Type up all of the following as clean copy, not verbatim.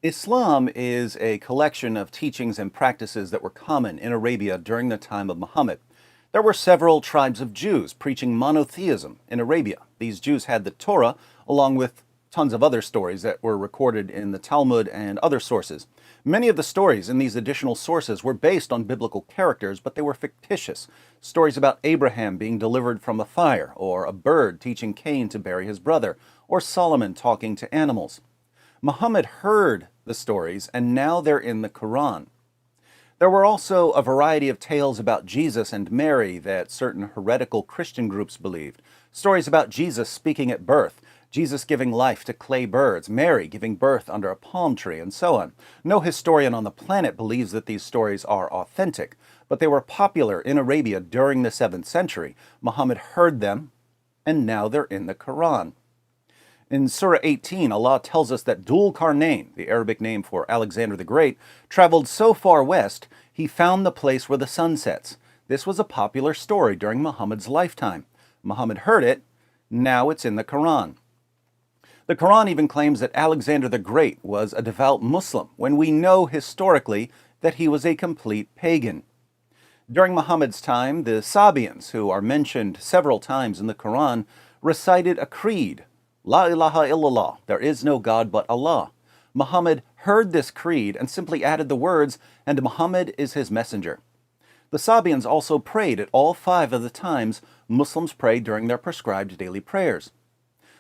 Islam is a collection of teachings and practices that were common in Arabia during the time of Muhammad. There were several tribes of Jews preaching monotheism in Arabia. These Jews had the Torah, along with tons of other stories that were recorded in the Talmud and other sources. Many of the stories in these additional sources were based on biblical characters, but they were fictitious. Stories about Abraham being delivered from a fire, or a bird teaching Cain to bury his brother, or Solomon talking to animals. Muhammad heard the stories, and now they're in the Quran. There were also a variety of tales about Jesus and Mary that certain heretical Christian groups believed. Stories about Jesus speaking at birth, Jesus giving life to clay birds, Mary giving birth under a palm tree, and so on. No historian on the planet believes that these stories are authentic, but they were popular in Arabia during the 7th century. Muhammad heard them, and now they're in the Quran. In Surah 18, Allah tells us that Dhul Qarnayn, the Arabic name for Alexander the Great, traveled so far west he found the place where the sun sets. This was a popular story during Muhammad's lifetime. Muhammad heard it, now it's in the Quran. The Quran even claims that Alexander the Great was a devout Muslim, when we know historically that he was a complete pagan. During Muhammad's time, the Sabians, who are mentioned several times in the Quran, recited a creed. La ilaha illallah, there is no God but Allah. Muhammad heard this creed and simply added the words, and Muhammad is his messenger. The Sabians also prayed at all 5 of the times Muslims prayed during their prescribed daily prayers.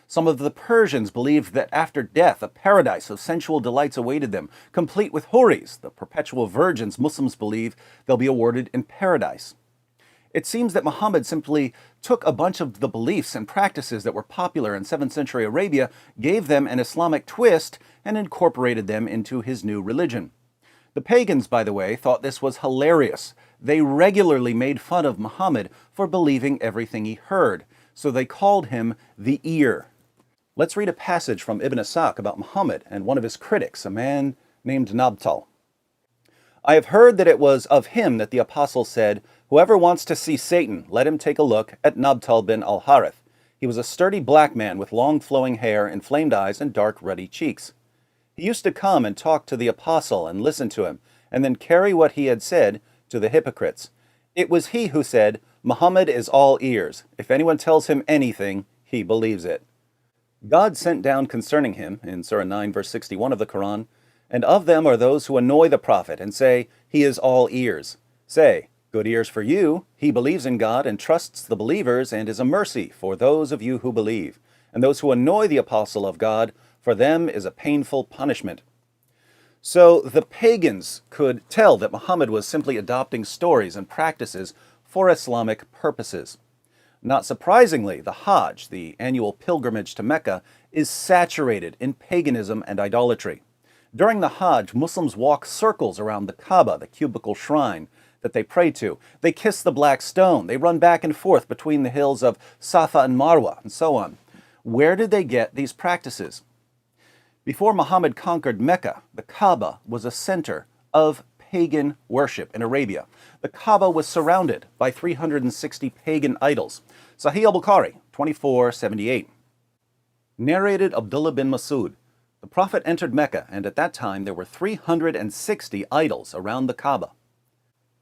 Some of the Persians believed that after death a paradise of sensual delights awaited them, complete with houris, the perpetual virgins Muslims believe they'll be awarded in paradise. It seems that Muhammad simply took a bunch of the beliefs and practices that were popular in 7th century Arabia, gave them an Islamic twist, and incorporated them into his new religion. The pagans, by the way, thought this was hilarious. They regularly made fun of Muhammad for believing everything he heard, so they called him the ear. Let's read a passage from Ibn Ishaq about Muhammad and one of his critics, a man named Nabtal. I have heard that it was of him that the apostle said, "Whoever wants to see Satan, let him take a look at Nabtal bin al-Harith. He was a sturdy black man with long flowing hair, inflamed eyes, and dark ruddy cheeks. He used to come and talk to the apostle and listen to him, and then carry what he had said to the hypocrites. It was he who said, 'Muhammad is all ears. If anyone tells him anything, he believes it.' God sent down concerning him, in Surah 9, verse 61 of the Quran, and of them are those who annoy the prophet and say, 'He is all ears.' Say, 'Good ears for you. He believes in God and trusts the believers and is a mercy for those of you who believe. And those who annoy the apostle of God, for them is a painful punishment.'" So the pagans could tell that Muhammad was simply adopting stories and practices for Islamic purposes. Not surprisingly, the Hajj, the annual pilgrimage to Mecca, is saturated in paganism and idolatry. During the Hajj, Muslims walk circles around the Kaaba, the cubical shrine that they pray to. They kiss the black stone. They run back and forth between the hills of Safa and Marwa, and so on. Where did they get these practices? Before Muhammad conquered Mecca, the Kaaba was a center of pagan worship in Arabia. The Kaaba was surrounded by 360 pagan idols. Sahih al-Bukhari, 2478. Narrated Abdullah bin Masud. The Prophet entered Mecca, and at that time there were 360 idols around the Kaaba.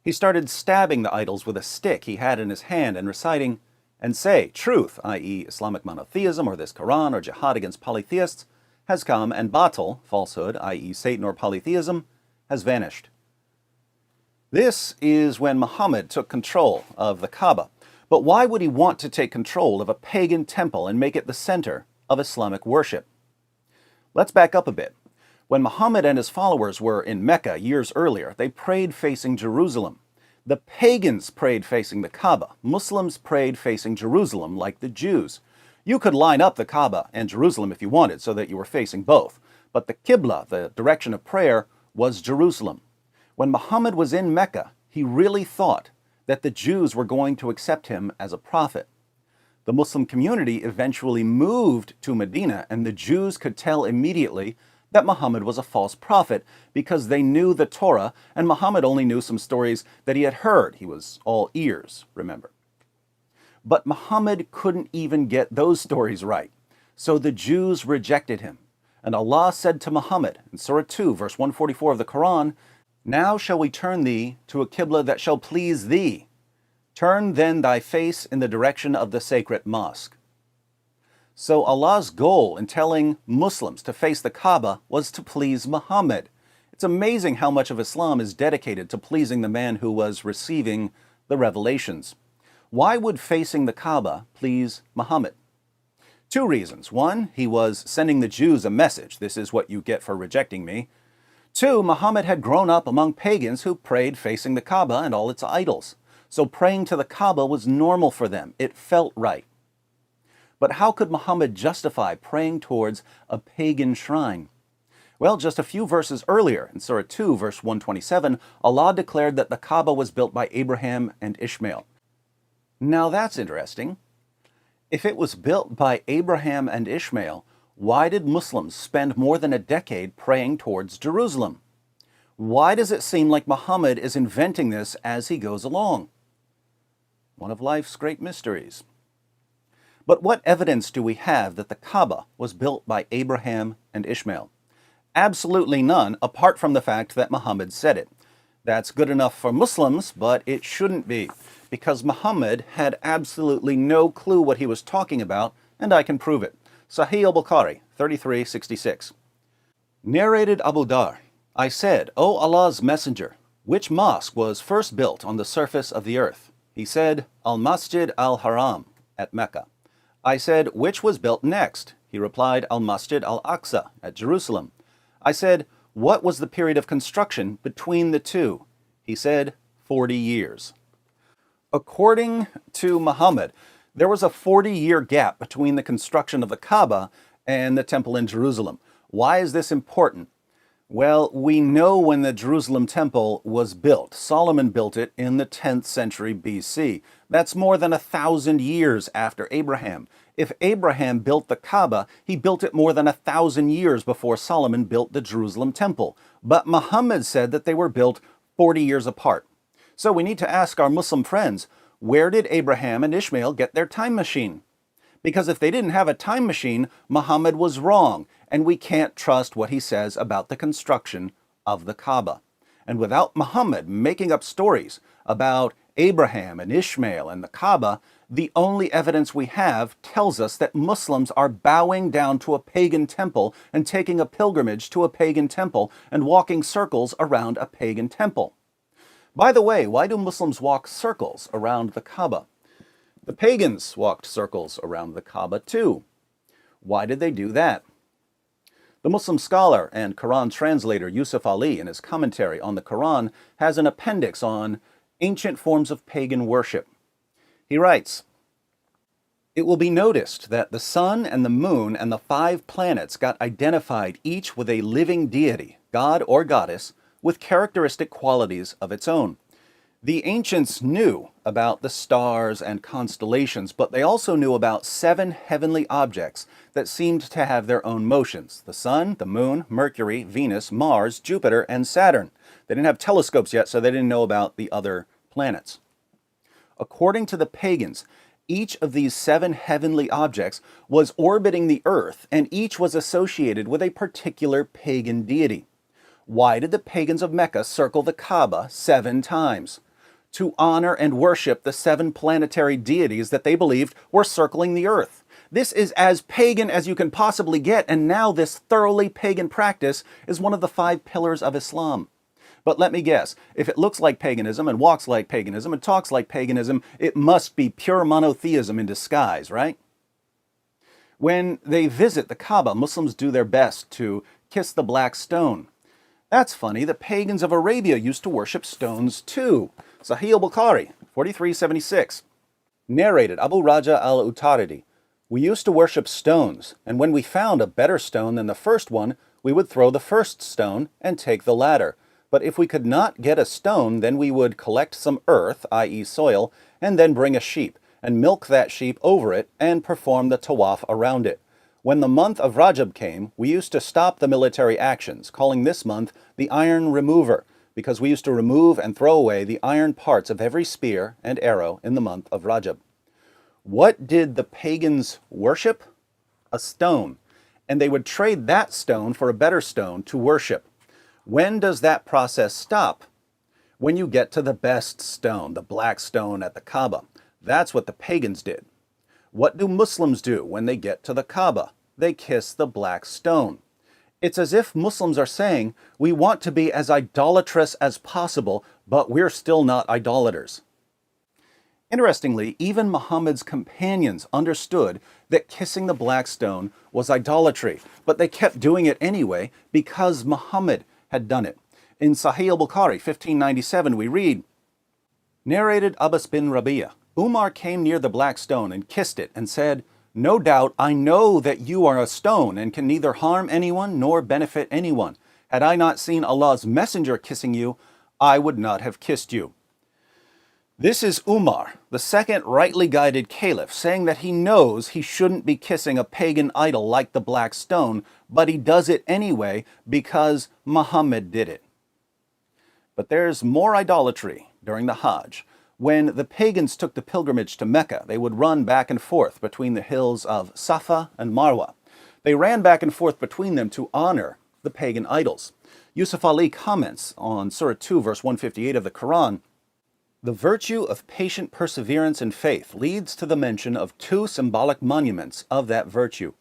He started stabbing the idols with a stick he had in his hand and reciting, "And say, truth, i.e. Islamic monotheism or this Quran or jihad against polytheists, has come, and batil, falsehood, i.e. Satan or polytheism, has vanished." This is when Muhammad took control of the Kaaba. But why would he want to take control of a pagan temple and make it the center of Islamic worship? Let's back up a bit. When Muhammad and his followers were in Mecca years earlier, they prayed facing Jerusalem. The pagans prayed facing the Kaaba. Muslims prayed facing Jerusalem like the Jews. You could line up the Kaaba and Jerusalem if you wanted so that you were facing both. But the Qibla, the direction of prayer, was Jerusalem. When Muhammad was in Mecca, he really thought that the Jews were going to accept him as a prophet. The Muslim community eventually moved to Medina, and the Jews could tell immediately that Muhammad was a false prophet because they knew the Torah, and Muhammad only knew some stories that he had heard. He was all ears, remember. But Muhammad couldn't even get those stories right, so the Jews rejected him. And Allah said to Muhammad in Surah 2, verse 144 of the Quran, "Now shall we turn thee to a qibla that shall please thee. Turn then thy face in the direction of the sacred mosque." So Allah's goal in telling Muslims to face the Kaaba was to please Muhammad. It's amazing how much of Islam is dedicated to pleasing the man who was receiving the revelations. Why would facing the Kaaba please Muhammad? Two reasons. One, he was sending the Jews a message. This is what you get for rejecting me. Two, Muhammad had grown up among pagans who prayed facing the Kaaba and all its idols. So praying to the Kaaba was normal for them. It felt right. But how could Muhammad justify praying towards a pagan shrine? Well, just a few verses earlier, in Surah 2, verse 127, Allah declared that the Kaaba was built by Abraham and Ishmael. Now that's interesting. If it was built by Abraham and Ishmael, why did Muslims spend more than a decade praying towards Jerusalem? Why does it seem like Muhammad is inventing this as he goes along? One of life's great mysteries. But what evidence do we have that the Kaaba was built by Abraham and Ishmael? Absolutely none, apart from the fact that Muhammad said it. That's good enough for Muslims, but it shouldn't be, because Muhammad had absolutely no clue what he was talking about, and I can prove it. Sahih al-Bukhari, 3366. Narrated Abu Dar, I said, "O Allah's Messenger, which mosque was first built on the surface of the earth?" He said, "Al-Masjid al-Haram," at Mecca. I said, "Which was built next?" He replied, "Al-Masjid al-Aqsa," at Jerusalem. I said, "What was the period of construction between the two?" He said, 40 years. According to Muhammad, there was a 40-year gap between the construction of the Kaaba and the temple in Jerusalem. Why is this important? Well, we know when the Jerusalem temple was built. Solomon built it in the 10th century BC. That's more than 1,000 years after Abraham. If Abraham built the Kaaba, he built it more than 1,000 years before Solomon built the Jerusalem temple. But Muhammad said that they were built 40 years apart. So we need to ask our Muslim friends, where did Abraham and Ishmael get their time machine? Because if they didn't have a time machine, Muhammad was wrong, and we can't trust what he says about the construction of the Kaaba. And without Muhammad making up stories about Abraham and Ishmael and the Kaaba, the only evidence we have tells us that Muslims are bowing down to a pagan temple and taking a pilgrimage to a pagan temple and walking circles around a pagan temple. By the way, why do Muslims walk circles around the Kaaba? The pagans walked circles around the Kaaba too. Why did they do that? The Muslim scholar and Quran translator Yusuf Ali, in his commentary on the Quran, has an appendix on ancient forms of pagan worship. He writes, "It will be noticed that the sun and the moon and the 5 planets got identified each with a living deity, god or goddess, with characteristic qualities of its own. The ancients knew about the stars and constellations, but they also knew about 7 heavenly objects that seemed to have their own motions: the sun, the moon, Mercury, Venus, Mars, Jupiter, and Saturn. They didn't have telescopes yet, so they didn't know about the other planets. According to the pagans, each of these 7 heavenly objects was orbiting the earth, and each was associated with a particular pagan deity. Why did the pagans of Mecca circle the Kaaba 7 times? To honor and worship the 7 planetary deities that they believed were circling the earth. This is as pagan as you can possibly get, and now this thoroughly pagan practice is one of the 5 pillars of Islam. But let me guess, if it looks like paganism and walks like paganism and talks like paganism, it must be pure monotheism in disguise, right? When they visit the Kaaba, Muslims do their best to kiss the black stone. That's funny, the pagans of Arabia used to worship stones too. Sahih al-Bukhari, 4376. Narrated Abu Raja al-Utaridi, "We used to worship stones, and when we found a better stone than the first one, we would throw the first stone and take the latter. But if we could not get a stone, then we would collect some earth, i.e. soil, and then bring a sheep, and milk that sheep over it, and perform the tawaf around it. When the month of Rajab came, we used to stop the military actions, calling this month the Iron Remover, because we used to remove and throw away the iron parts of every spear and arrow in the month of Rajab." What did the pagans worship? A stone. and they would trade that stone for a better stone to worship. When does that process stop? When you get to the best stone, the black stone at the Kaaba. That's what the pagans did. What do Muslims do when they get to the Kaaba? They kiss the black stone. It's as if Muslims are saying, we want to be as idolatrous as possible, but we're still not idolaters. Interestingly, even Muhammad's companions understood that kissing the black stone was idolatry, but they kept doing it anyway because Muhammad had done it. In Sahih al-Bukhari 1597 we read, narrated Abbas bin Rabi'ah, Umar came near the black stone and kissed it and said, no doubt I know that you are a stone and can neither harm anyone nor benefit anyone. Had I not seen Allah's messenger kissing you, I would not have kissed you. This is Umar, the second rightly guided caliph, saying that he knows he shouldn't be kissing a pagan idol like the black stone, but he does it anyway because Muhammad did it. But there's more idolatry during the Hajj. When the pagans took the pilgrimage to Mecca, they would run back and forth between the hills of Safa and Marwa. They ran back and forth between them to honor the pagan idols. Yusuf Ali comments on Surah 2, verse 158 of the Quran, the virtue of patient perseverance and faith leads to the mention of two symbolic monuments of that virtue.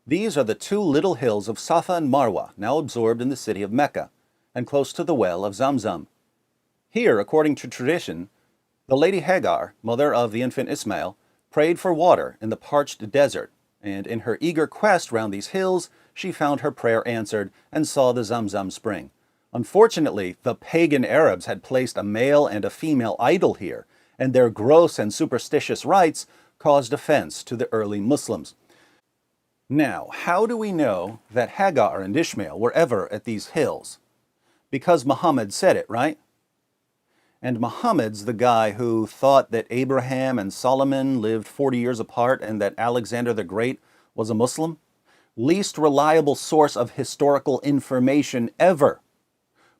These are the two little hills of Safa and Marwa, now absorbed in the city of Mecca, and close to the well of Zamzam. Here, according to tradition, the lady Hagar, mother of the infant Ismail, prayed for water in the parched desert, and in her eager quest round these hills, she found her prayer answered and saw the Zamzam spring. Unfortunately, the pagan Arabs had placed a male and a female idol here, and their gross and superstitious rites caused offense to the early Muslims. Now, how do we know that Hagar and Ishmael were ever at these hills? Because Muhammad said it, right? And Muhammad's the guy who thought that Abraham and Solomon lived 40 years apart and that Alexander the Great was a Muslim? Least reliable source of historical information ever.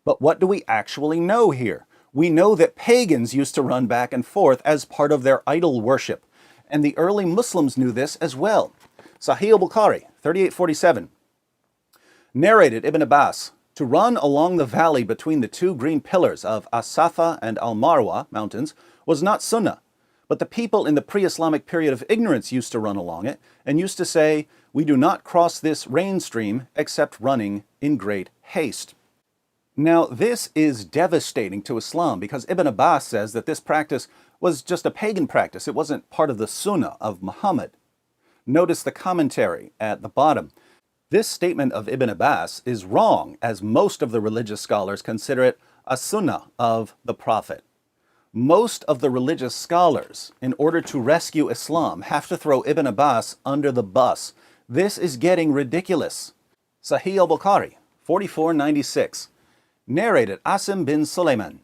But what do we actually know here? We know that pagans used to run back and forth as part of their idol worship, and the early Muslims knew this as well. Sahih al-Bukhari 3847 narrated Ibn Abbas, to run along the valley between the two green pillars of As-Safa and Al-Marwa mountains was not sunnah, but the people in the pre-Islamic period of ignorance used to run along it and used to say, we do not cross this rain stream except running in great haste. Now, this is devastating to Islam because Ibn Abbas says that this practice was just a pagan practice. It wasn't part of the sunnah of Muhammad. Notice the commentary at the bottom. This statement of Ibn Abbas is wrong, as most of the religious scholars consider it a sunnah of the Prophet. Most of the religious scholars, in order to rescue Islam, have to throw Ibn Abbas under the bus. This is getting ridiculous. Sahih al-Bukhari 4496 narrated Asim bin Sulaiman,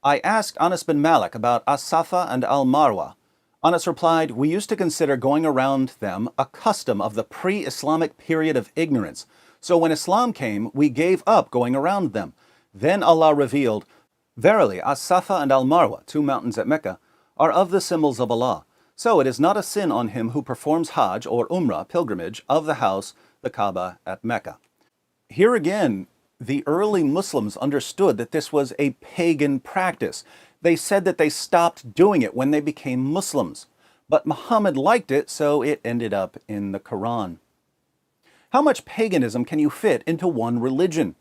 I asked Anas bin Malik about As-Safa and Al-Marwa. Anas replied, we used to consider going around them a custom of the pre-Islamic period of ignorance. So when Islam came, we gave up going around them. Then Allah revealed, verily, As-Safa and Al-Marwa, two mountains at Mecca, are of the symbols of Allah. So it is not a sin on him who performs Hajj or Umrah pilgrimage of the house, the Kaaba at Mecca. Here again, the early Muslims understood that this was a pagan practice. They said that they stopped doing it when they became Muslims. But Muhammad liked it, so it ended up in the Quran. How much paganism can you fit into one religion?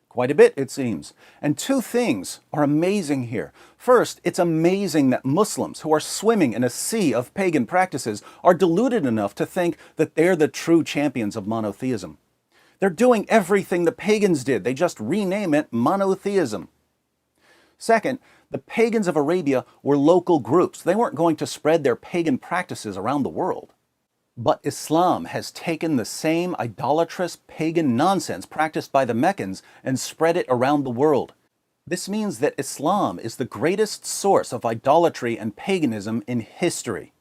Quite a bit, it seems. And two things are amazing here. First, it's amazing that Muslims who are swimming in a sea of pagan practices are deluded enough to think that they're the true champions of monotheism. They're doing everything the pagans did. They just rename it monotheism. Second, the pagans of Arabia were local groups. They weren't going to spread their pagan practices around the world. But Islam has taken the same idolatrous pagan nonsense practiced by the Meccans and spread it around the world. This means that Islam is the greatest source of idolatry and paganism in history.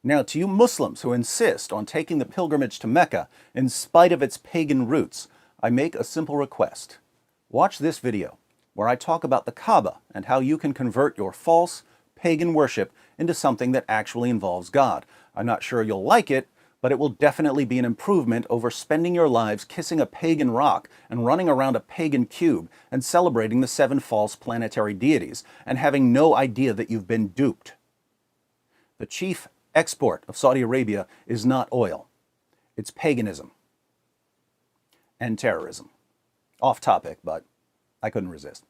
Now, to you Muslims who insist on taking the pilgrimage to Mecca in spite of its pagan roots, I make a simple request. Watch this video, where I talk about the Kaaba and how you can convert your false pagan worship into something that actually involves God. I'm not sure you'll like it, but it will definitely be an improvement over spending your lives kissing a pagan rock and running around a pagan cube and celebrating the 7 false planetary deities and having no idea that you've been duped. The chief export of Saudi Arabia is not oil. It's paganism and terrorism. Off topic, but I couldn't resist.